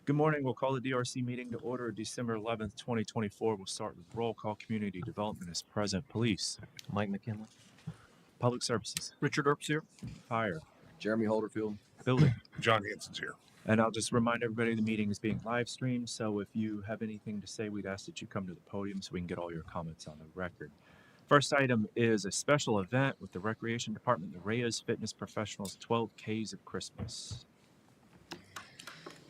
Good morning. We'll call the DRC meeting to order December 11th, 2024. We'll start with roll call. Community Development is present. Police. Mike McKinley. Public Services. Richard Earps here. Fire. Jeremy Holderfield. Building. John Hansen's here. And I'll just remind everybody the meeting is being live streamed. So if you have anything to say, we'd ask that you come to the podium so we can get all your comments on the record. First item is a special event with the Recreation Department, the Reyes Fitness Professionals 12Ks of Christmas.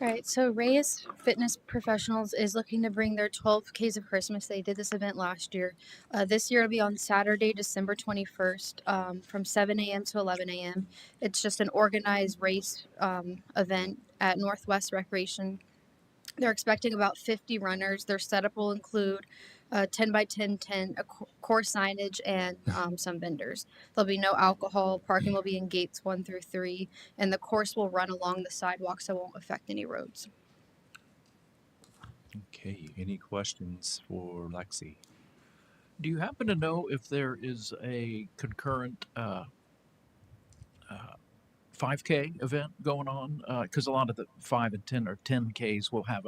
All right, so Reyes Fitness Professionals is looking to bring their 12Ks of Christmas. They did this event last year. This year it'll be on Saturday, December 21st from 7 a.m. to 11 a.m. It's just an organized race event at Northwest Recreation. They're expecting about 50 runners. Their setup will include a 10 by 10 tent, course signage, and some vendors. There'll be no alcohol. Parking will be in gates 1 through 3, and the course will run along the sidewalk, so it won't affect any roads. Okay, any questions for Lexi? Do you happen to know if there is a concurrent 5K event going on? Because a lot of the 5 and 10 or 10Ks will have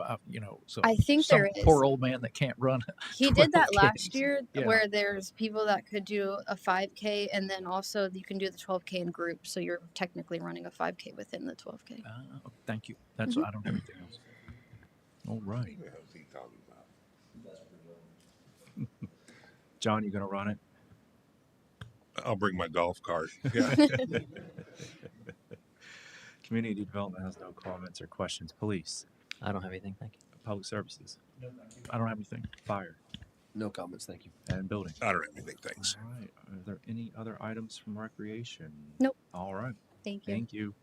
so I think some there is. poor old man that can't run. He did that 12Ks. last year, Yeah. where there's people that could do a 5K, and then also you can do the 12K in groups, so you're technically running a 5K within the 12K. Thank you. That's I don't have anything else. All right. Yeah, who's he talking about? John, you going to run it? I'll bring my golf cart. Yeah. Community Development has no comments or questions. Police. I don't have anything. Thank you. Public Services. I don't have anything. Fire. No comments, thank you. And Building. I don't have anything, thanks. All right. Are there any other items from Recreation? Nope. All right. Thank you. Thank you.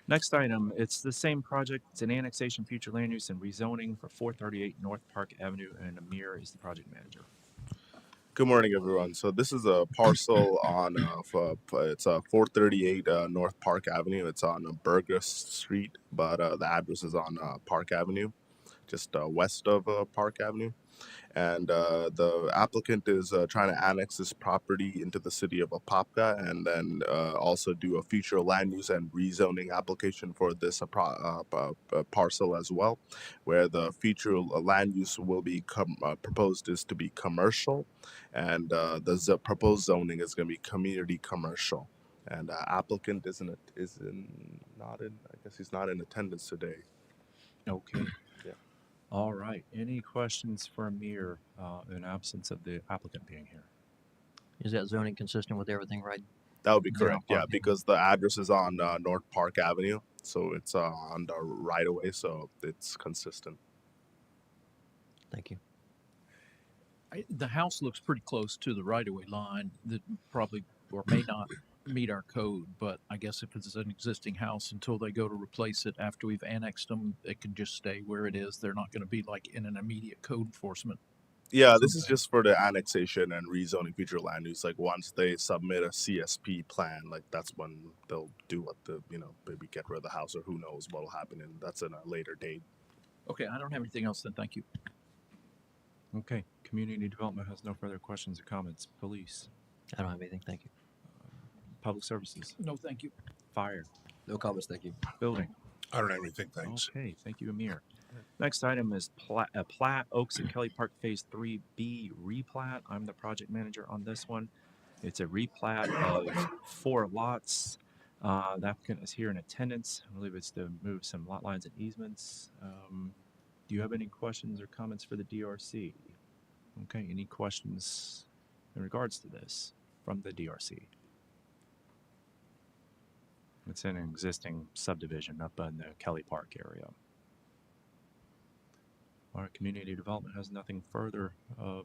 Next item, it's the same project. It's an annexation, future land use, and rezoning for 438 North Park Avenue, and Amir is the project manager. Good morning, everyone. So this is a parcel on it's 438 North Park Avenue. It's on Burgess Street, but the address is on Park Avenue, just west of Park Avenue. And the applicant is trying to annex this property into the city of Apopka, and then also do a future land use and rezoning application for this parcel as well, where the future land use will be proposed is to be commercial, and the proposed zoning is going to be community commercial. And applicant not in. I guess he's not in attendance today. Okay. Yeah. All right. Any questions for Amir in absence of the applicant being here? Is that zoning consistent with everything right? That would be Zero correct. Yeah, parking. because the address is on North Park Avenue, so it's on the right of way, so it's consistent. Thank you. The house looks pretty close to the right-of-way line that probably or may not meet our code, but I guess if it's an existing house, until they go to replace it after we've annexed them, it can just stay where it is. They're not going to be like in an immediate code enforcement. Yeah, this is just for the annexation and rezoning future land use. Like once they submit a CSP plan, like that's when they'll do what maybe get rid of the house or who knows what'll happen, and that's in a later date. Okay, I don't have anything else then. Thank you. Okay. Community Development has no further questions or comments. Police. I don't have anything. Thank you. Public Services. No, thank you. Fire. No comments, thank you. Building. I don't have anything, thanks. Okay, thank you, Amir. Next item is a plat, Oaks and Kelly Park Phase 3B replat. I'm the project manager on this one. It's a replat of 4 lots. The applicant is here in attendance. I believe it's to move some lot lines and easements. Do you have any questions or comments for the DRC? Okay, any questions in regards to this from the DRC? It's in an existing subdivision up in the Kelly Park area. Our community development has nothing further.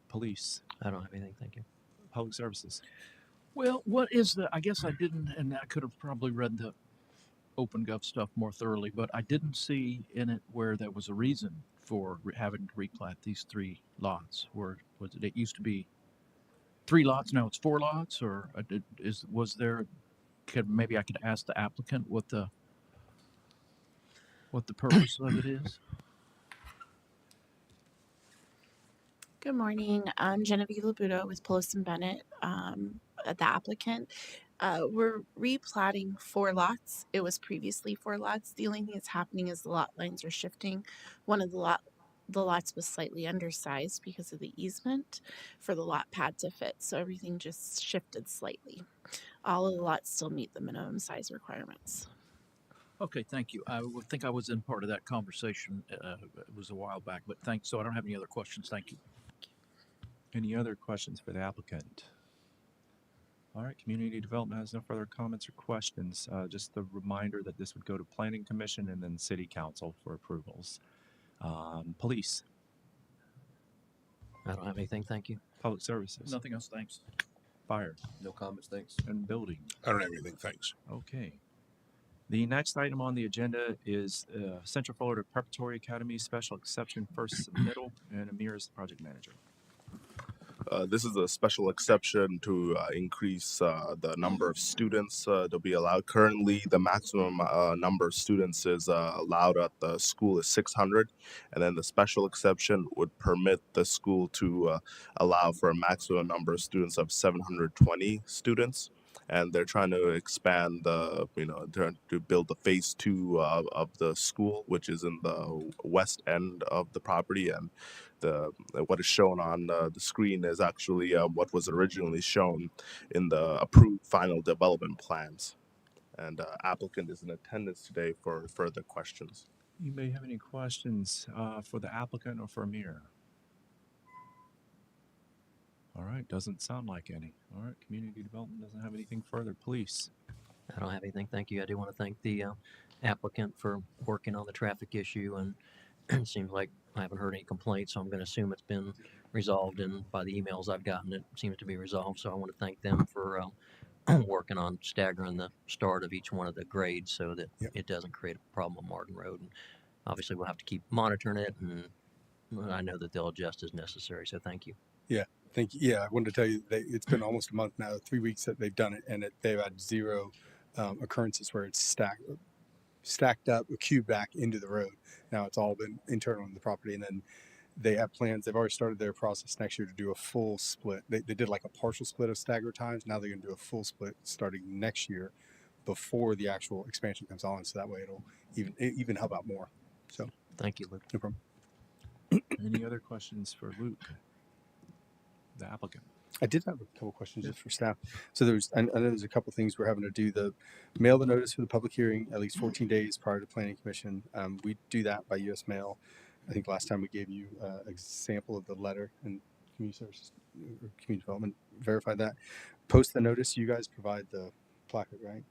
Police. I don't have anything. Thank you. Public Services. Well, what is the, I guess I didn't, and I could have probably read the OpenGov stuff more thoroughly, but I didn't see in it where there was a reason for having to replat these 3 lots. Where was it? It used to be 3 lots, now it's 4 lots, or was there? Maybe I could ask the applicant what the purpose of it is. Good morning. I'm Genevieve Labuto with Pullis and Bennett, the applicant. We're replatting 4 lots. It was previously 4 lots. The only thing that's happening is the lot lines are shifting. One of the lots was slightly undersized because of the easement for the lot pad to fit. So everything just shifted slightly. All of the lots still meet the minimum size requirements. Okay, thank you. Think I was in part of that conversation. It was a while back, but thanks. So I don't have any other questions. Thank you. Any other questions for the applicant? All right, community development has no further comments or questions. Just a reminder that this would go to planning commission and then city council for approvals. Police, I don't have anything. Thank you. public services, Nothing else. Thanks. fire, No comments, thanks. and building. I don't have anything. Thanks. Okay. The next item on the agenda is Central Florida Preparatory Academy Special Exception First Submittal, and Amir is the project manager. This is a special exception to increase the number of students to be allowed. Currently, the maximum number of students is allowed at the school is 600, and then the special exception would permit the school to allow for a maximum number of students of 720 students. And they're trying to expand the, trying to build the phase 2 of the school, which is in the west end of the property, and what is shown on the screen is actually what was originally shown in the approved final development plans. And applicant is in attendance today for further questions. You may have any questions for the applicant or for Amir? All right, doesn't sound like any. All right, community development doesn't have anything further. Police. I don't have anything. Thank you. I do want to thank the applicant for working on the traffic issue, and it seems like I haven't heard any complaints, so I'm going to assume it's been resolved. And by the emails I've gotten, it seems to be resolved. So I want to thank them for working on staggering the start of each one of the grades so that it doesn't create a problem on Martin Road. And obviously, we'll have to keep monitoring it, and I know that they'll adjust as necessary. So thank you. Thank you. Yeah, I wanted to tell you that it's been almost a month now, 3 weeks that they've done it, and they've had zero occurrences where it's stacked up, a cube back into the road. Now it's all been internal in the property, and then they have plans. They've already started their process next year to do a full split. They did like a partial split of stagger times. Now they're going to do a full split starting next year, before the actual expansion comes on. So that way it'll even help out more. So Thank you, Luke. no problem. Any other questions for Luke, the applicant? I did have a couple questions just for staff. So I know there's a couple things we're having to do. Mail the notice for the public hearing at least 14 days prior to planning commission. We do that by U.S. mail. I think last time we gave you an example of the letter, and community services or community development verified that. Post the notice. You guys provide the placard, right?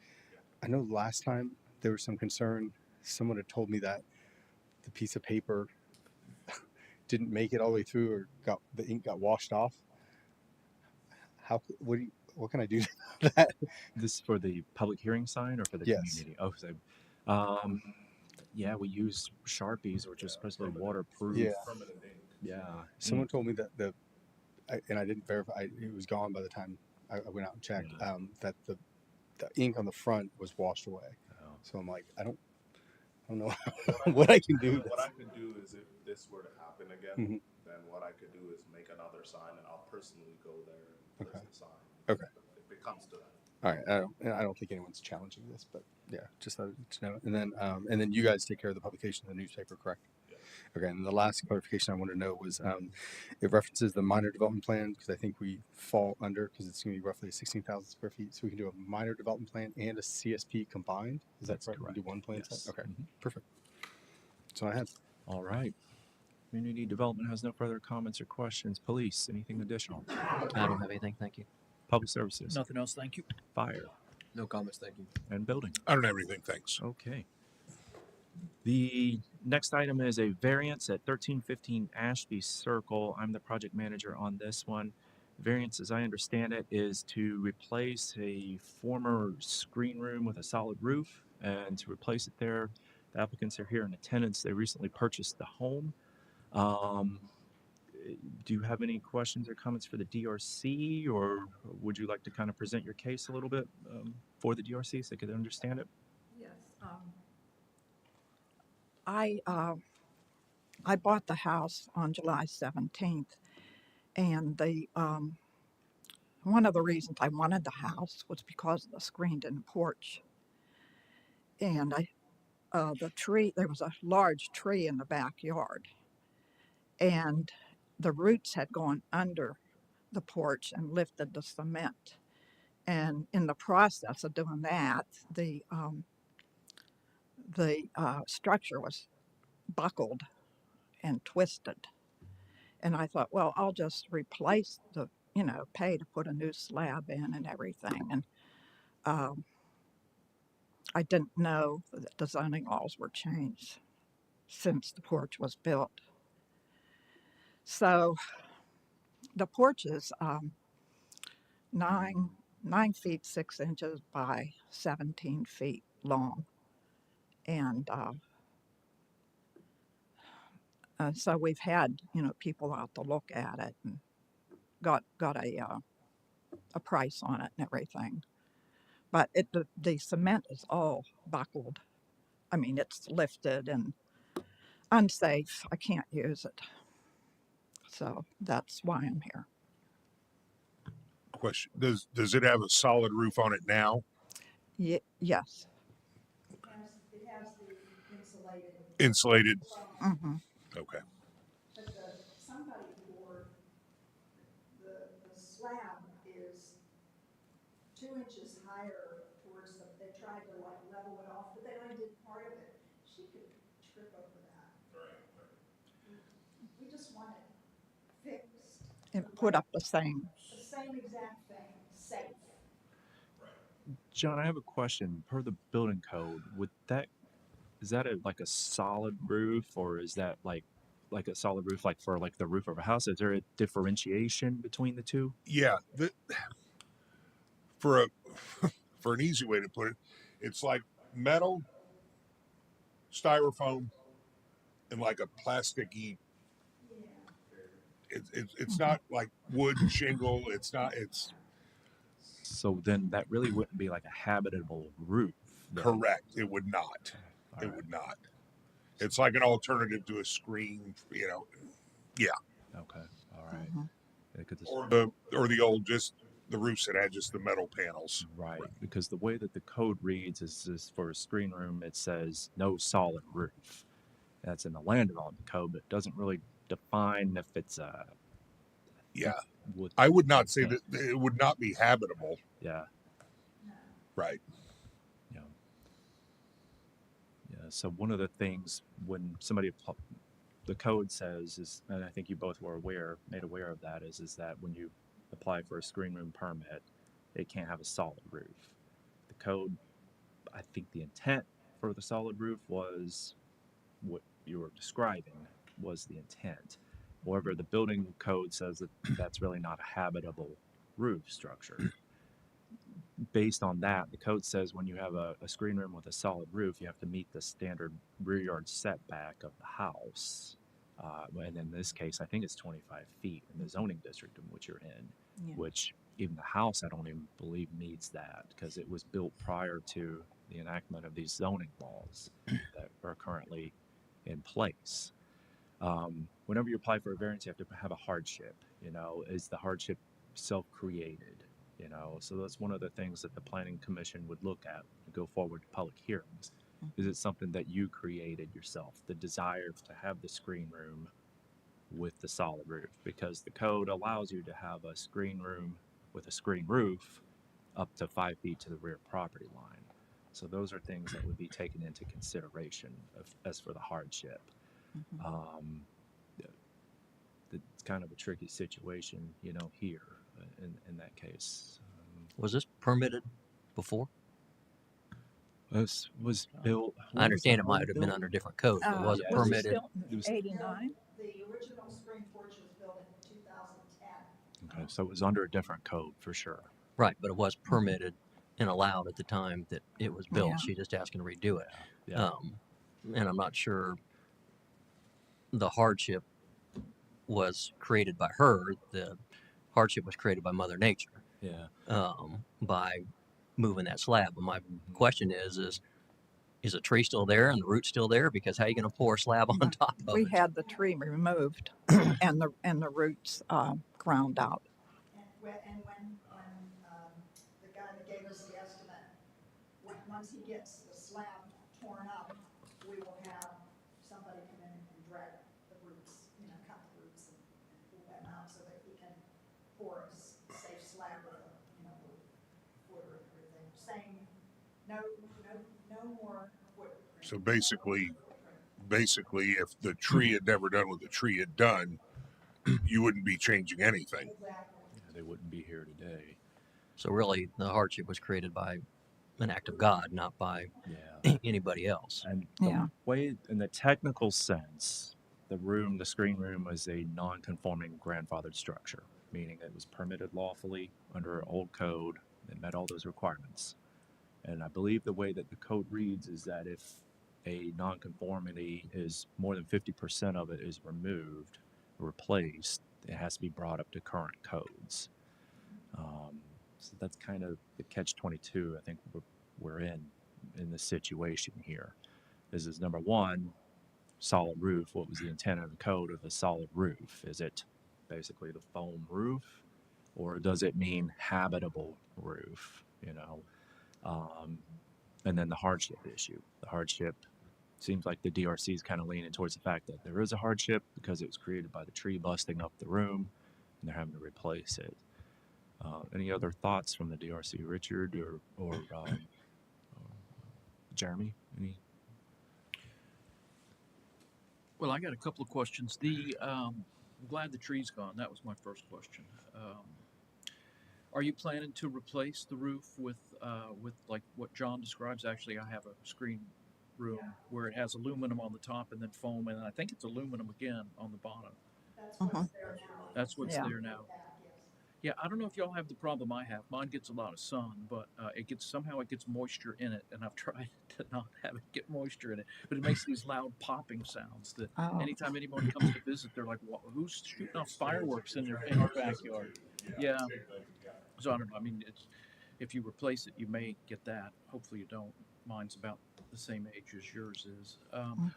I know last time there was some concern. Someone had told me that the piece of paper didn't make it all the way through, or the ink got washed off. What can I do to that? This for the public hearing sign or for the Yes. community? Oh, so, yeah, we use Sharpies, which is supposedly waterproof. Yeah. Yeah. Someone told me that and I didn't verify. It was gone by the time I went out and checked. Yeah. That the ink on the front was washed away. Oh. So I'm like, I don't know what I can do. What I could do is, if this were to happen again, Mhm. then what I could do is make another sign, and I'll personally go there and place Okay. the sign. Okay. If it comes to that. All right. I don't think anyone's challenging this, but yeah, just to know. And then you guys take care of the publication in the newspaper, correct? Yeah. Okay. And the last clarification I wanted to know was it references the minor development plan, because I think we fall under, because it's going to be roughly 16,000 square feet. So we can do a minor development plan and a CSP combined. Is that That's correct? We can do correct. one plan Yes. set? Okay. Mhm. Perfect. So I had. All right. Community development has no further comments or questions. Police, anything additional? I don't have anything. Thank you. Public services, Nothing else. Thank you. fire, No comments, thank you. and building. I don't have anything. Thanks. Okay. The next item is a variance at 1315 Ashby Circle. I'm the project manager on this one. Variance, as I understand it, is to replace a former screen room with a solid roof, and to replace it there. The applicants are here in attendance. They recently purchased the home. Do you have any questions or comments for the DRC, or would you like to kind of present your case a little bit for the DRC so they could understand it? Yes. I bought the house on July 17th, and the one of the reasons I wanted the house was because of the screened-in porch. And the tree, there was a large tree in the backyard, and the roots had gone under the porch and lifted the cement. And in the process of doing that, the structure was buckled and twisted. And I thought, well, I'll just replace pay to put a new slab in and everything. And um, I didn't know that the zoning laws were changed since the porch was built. So the porch is 9 feet 6 inches by 17 feet long, and so we've had people out to look at it and got a price on it and everything. But the cement is all buckled. I mean, it's lifted and unsafe. I can't use it. So that's why I'm here. Question: Does it have a solid roof on it now? Yes. It has the insulated. Insulated. Mm-hmm. Okay. But somebody poured, the slab is 2 inches higher towards they tried to like level it off, but they only did part of it. She could trip over that. We just want it fixed. And put up the same. The same exact thing, safe. John, I have a question. Per the building code, is that like a solid roof, or is that like a solid roof like for like the roof of a house? Is there a differentiation between the two? Yeah. For a for an easy way to put it, it's like metal, styrofoam, and like a plasticky. It's not like wood and shingle. It's not. It's So then that really wouldn't be like a habitable roof. Then. correct. It would not. All It right. would not. It's like an alternative to a screen. Yeah. Okay. All right. Mhm. Or the old just the roofs that had just the metal panels. Right, because the way that the code reads is for a screen room, it says no solid roof. That's in the land development code, but it doesn't really define if it's a. Yeah. What I would not say intent. that it would not be habitable. Yeah. Right. Yeah. Yeah. So one of the things when the code says is, and I think you both were made aware of that, is that when you apply for a screen room permit, it can't have a solid roof. The code, I think the intent for the solid roof was what you were describing was the intent. However, the building code says that that's really not a habitable roof structure. Based on that, the code says when you have a screen room with a solid roof, you have to meet the standard rear yard setback of the house. And in this case, I think it's 25 feet in the zoning district in which you're in, Yeah. which even the house, I don't even believe meets that because it was built prior to the enactment of these zoning laws that are currently in place. Whenever you apply for a variance, you have to have a hardship. Is the hardship self-created? So that's one of the things that the planning commission would look at to go forward to public hearings. Is it something that you created yourself, the desire to have the screen room with the solid roof? Because the code allows you to have a screen room with a screen roof up to 5 feet to the rear property line. So those are things that would be taken into consideration as for the hardship. Mhm. It's kind of a tricky situation, here in that case. Was this permitted before? This was built. I understand it might have been under different codes, but was it Yeah, Was it permitted? built in 89? The original screen porch was built in 2010. Okay, so it was under a different code for sure. Right, but it was permitted and allowed at the time that it was built. Yeah. She's just asking to redo it. Yeah. And I'm not sure the hardship was created by her. The hardship was created by Mother Nature Yeah. by moving that slab. But my question is a tree still there and the root still there? Because how are you going to pour a slab on top of We it? had the tree removed and the roots ground out. And when once he gets the slab torn up, we will have somebody come in and drag the roots, you know, cut the roots and pull them out so that he can pour a safe slab with a, you know, footer and everything, saying no more footprint. So basically, if the tree had never done what the tree had done, you wouldn't be changing anything. Exactly. Yeah, they wouldn't be here today. So really, the hardship was created by an act of God, not by Yeah. anybody else. And Yeah. the way, in the technical sense, the screen room was a non-conforming grandfathered structure, meaning it was permitted lawfully under an old code that met all those requirements. And I believe the way that the code reads is that if a nonconformity is more than 50% of it is removed or replaced, it has to be brought up to current codes. So that's kind of the catch-22 I think we're in this situation here. This is number one, solid roof. What was the intent of the code of a solid roof? Is it basically the foam roof, or does it mean habitable roof? You know, and then the hardship issue. The hardship seems like the DRC is kind of leaning towards the fact that there is a hardship because it was created by the tree busting up the room, and they're having to replace it. Any other thoughts from the DRC, Richard or Jeremy? Any? Well, I got a couple of questions. I'm glad the tree's gone. That was my first question. Are you planning to replace the roof with like what John describes? Actually, I have a screen room where it has aluminum on the top and then foam, and I think it's aluminum again on the bottom. That's what's there now. That's what's Yeah. there now. Back, yes. Yeah, I don't know if y'all have the problem I have. Mine gets a lot of sun, but it gets moisture in it, and I've tried to not have it get moisture in it. But it makes these loud popping sounds that Oh. anytime anyone comes to visit, they're like, "Who's shooting off fireworks in their backyard?" Yeah. So I don't know. I mean, if you replace it, you may get that. Hopefully, you don't. Mine's about the same age as yours is.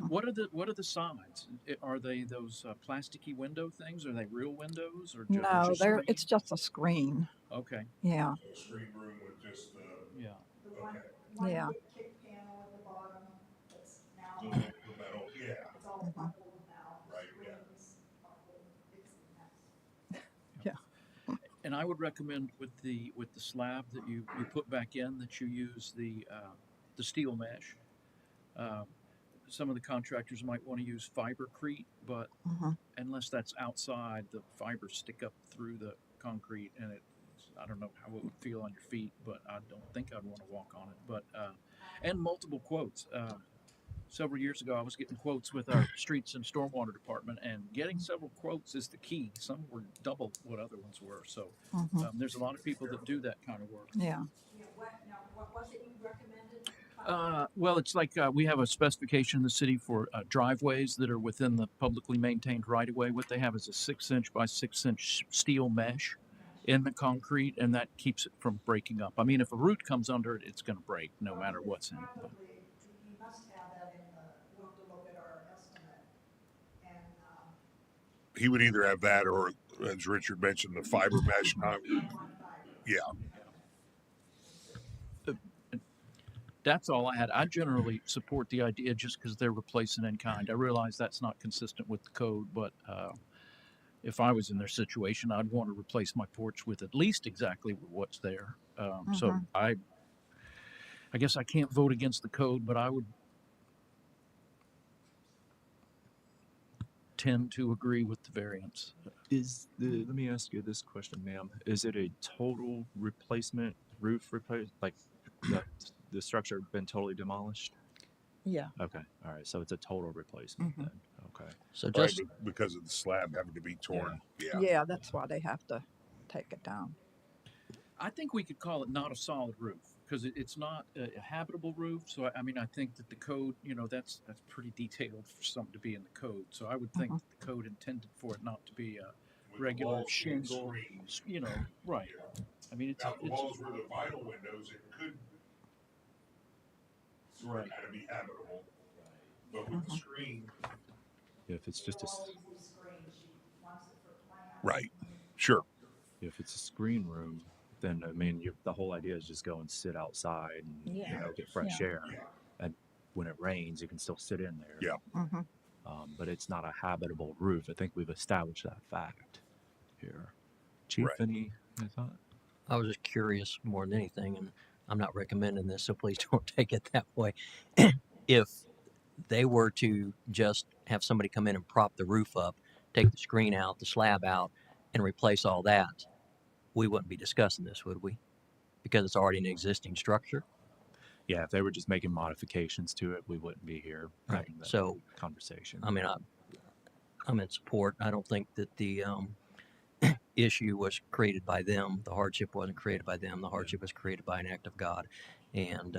What are the sides? Are they those plasticky window things? Are they real windows or No, just there. screen? It's just a screen. Okay. Yeah. A screen room with just Yeah. The okay. one Yeah. big kick panel at the bottom that's now The metal, yeah, it's all Mhm. buckled now. right, yeah. Screens, buckled, it's a mess. And I would recommend with the slab that you put back in that you use the steel mesh. Uh, some of the contractors might want to use fibercrete, but Mhm. unless that's outside, the fibers stick up through the concrete, and I don't know how it would feel on your feet, but I don't think I'd want to walk on it. But and multiple quotes. Several years ago, I was getting quotes with our streets and stormwater department, and getting several quotes is the key. Some were double what other ones were. So Mhm. there's a lot of people that do that kind of work. Yeah. Yeah, what was it you recommended? Well, it's like we have a specification in the city for driveways that are within the publicly maintained right of way. What they have is a 6 inch by 6 inch steel mesh in the concrete, and that keeps it from breaking up. I mean, if a root comes under it, it's going to break no matter what's in it. But Probably, you must have that in the, we'll have to look at our estimate. And, He would either have that or, as Richard mentioned, the fiber mesh. on fiber. Yeah, that's all I had. I generally support the idea just because they're replacing in kind. I realize that's not consistent with the code, but if I was in their situation, I'd want to replace my porch with at least exactly what's there. So Mhm. I guess I can't vote against the code, but I would tend to agree with the variance. Let me ask you this question, ma'am. Is it a total replacement, roof replace, like the structure been totally demolished? Yeah. Okay, all right. So it's a total replacement Mhm. then. Okay. So right, just because of the slab having to be torn. Yeah. Yeah. That's why they have to take it down. I think we could call it not a solid roof because it's not a habitable roof. So I mean, I think that the code, that's pretty detailed for something to be in the code. So I would think Mhm. that the code intended for it not to be a With the regular walls being shingle. screened. Right. Yeah. I mean, it's Now, if the it's walls were the vinyl windows, it could sort of right. kind of be habitable. But with the Mhm. screen, If it's just It'll always be screened, she wants it for plans. right, sure. if it's a screen room, then I mean, the whole idea is just go and sit outside and Yeah. get fresh Yeah. air. And when it rains, you can still sit in there. Yeah. Mm-hmm. But it's not a habitable roof. I think we've established that fact here. Chief, Right. any thought? I was just curious more than anything, and I'm not recommending this, so please don't take it that way. If they were to just have somebody come in and prop the roof up, take the screen out, the slab out, and replace all that, we wouldn't be discussing this, would we? Because it's already an existing structure. Yeah, if they were just making modifications to it, we wouldn't be here Right. having that So, conversation. I mean, I'm in support. I don't think that the issue was created by them. The hardship wasn't created by them. The hardship was created by an act of God. And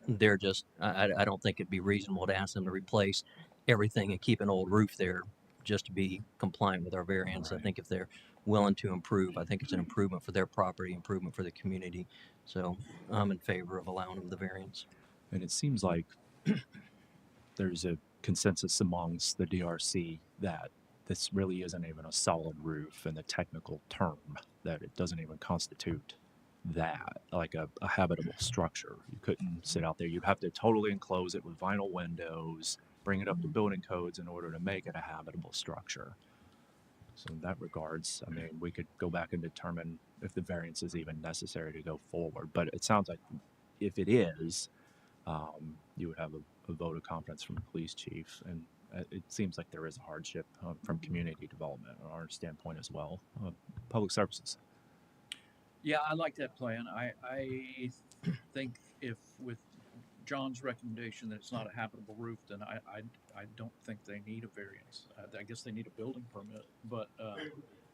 they're just, I don't think it'd be reasonable to ask them to replace everything and keep an old roof there just to be compliant with our variance. I Right. think if they're willing to improve, I think it's an improvement for their property, improvement for the community. So I'm in favor of allowing them the variance. And it seems like there's a consensus amongst the DRC that this really isn't even a solid roof in the technical term, that it doesn't even constitute that, like a habitable structure. You couldn't sit out there. You'd have to totally enclose it with vinyl windows, bring it up to building codes in order to make it a habitable structure. So in that regards, I mean, we could go back and determine if the variance is even necessary to go forward. But it sounds like if it is, you would have a vote of confidence from the police chief, and it seems like there is a hardship from community development on our standpoint as well. Public services. Yeah, I like that plan. I think if with John's recommendation that it's not a habitable roof, then I don't think they need a variance. I guess they need a building permit, but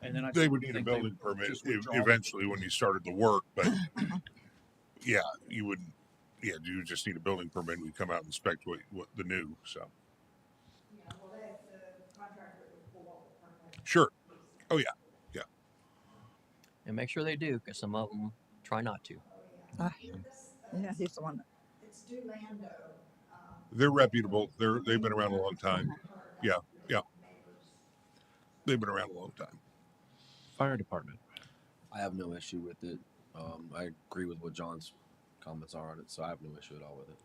and then I They would need a think building permit just withdraw it. eventually when you started the work, but yeah, you wouldn't. Yeah, you just need a building permit and we come out and inspect what the new. So Yeah, well, the contractor would pull all the permits. sure. Oh yeah. And make sure they do, because some of them try not to. Yeah, he's the one. It's Dulando. They're reputable. They've been around a long time. Yeah. They've been around a long time. Fire department. I have no issue with it. I agree with what John's comments are on it, so I have no issue at all with it.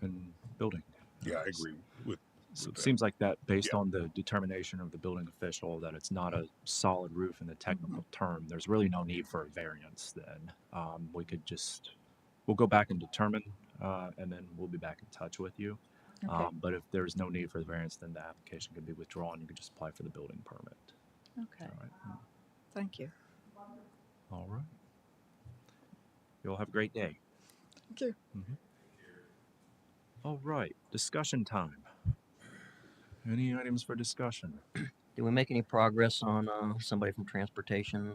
And building. Yeah, I agree with. So it that. seems like that, based on the determination of the building official, that it's not a solid roof in the technical term, there's really no need for a variance then. We could we'll go back and determine, and then we'll be back in touch with you. Okay. But if there's no need for the variance, then the application can be withdrawn. You can just apply for the building permit. Okay. All right. Thank you. All right. You'll have a great day. Thank you. All right. Discussion time. Any items for discussion? Did we make any progress on somebody from transportation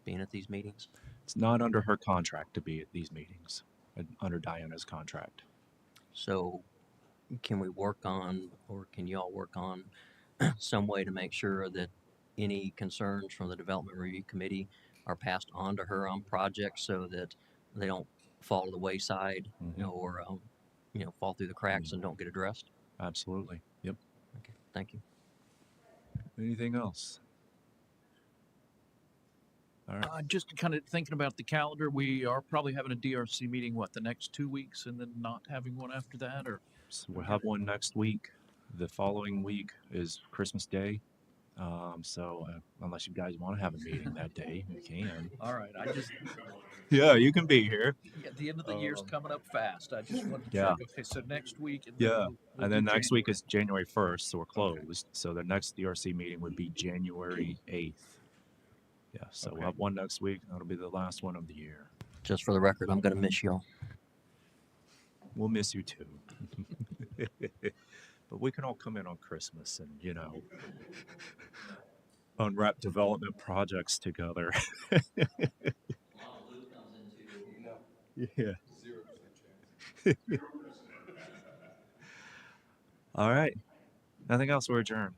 being at these meetings? It's not under her contract to be at these meetings, under Diana's contract. So can we work on, or can y'all work on some way to make sure that any concerns from the Development Review Committee are passed on to her on projects so that they don't fall to the wayside or, fall through the cracks and don't get addressed? Absolutely. Yep. Okay, thank you. Anything else? All right. Just kind of thinking about the calendar, we are probably having a DRC meeting, the next 2 weeks, and then not having one after that, or? So we'll have one next week. The following week is Christmas Day. So unless you guys want to have a meeting that day, you can. All right, Yeah, you can be here. at the end of the year's coming up fast. I just wanted to Yeah. check. Okay, so next week. And then Yeah. we'll And then do next week January. is January 1st, so we're closed. So the next DRC meeting would be January 8th. Yeah, so we'll Okay. have one next week. That'll be the last one of the year. Just for the record, I'm going to miss y'all. We'll miss you too. But we can all come in on Christmas and, unwrap development projects together. Yeah. 0% chance. All right. Nothing else. We're adjourned.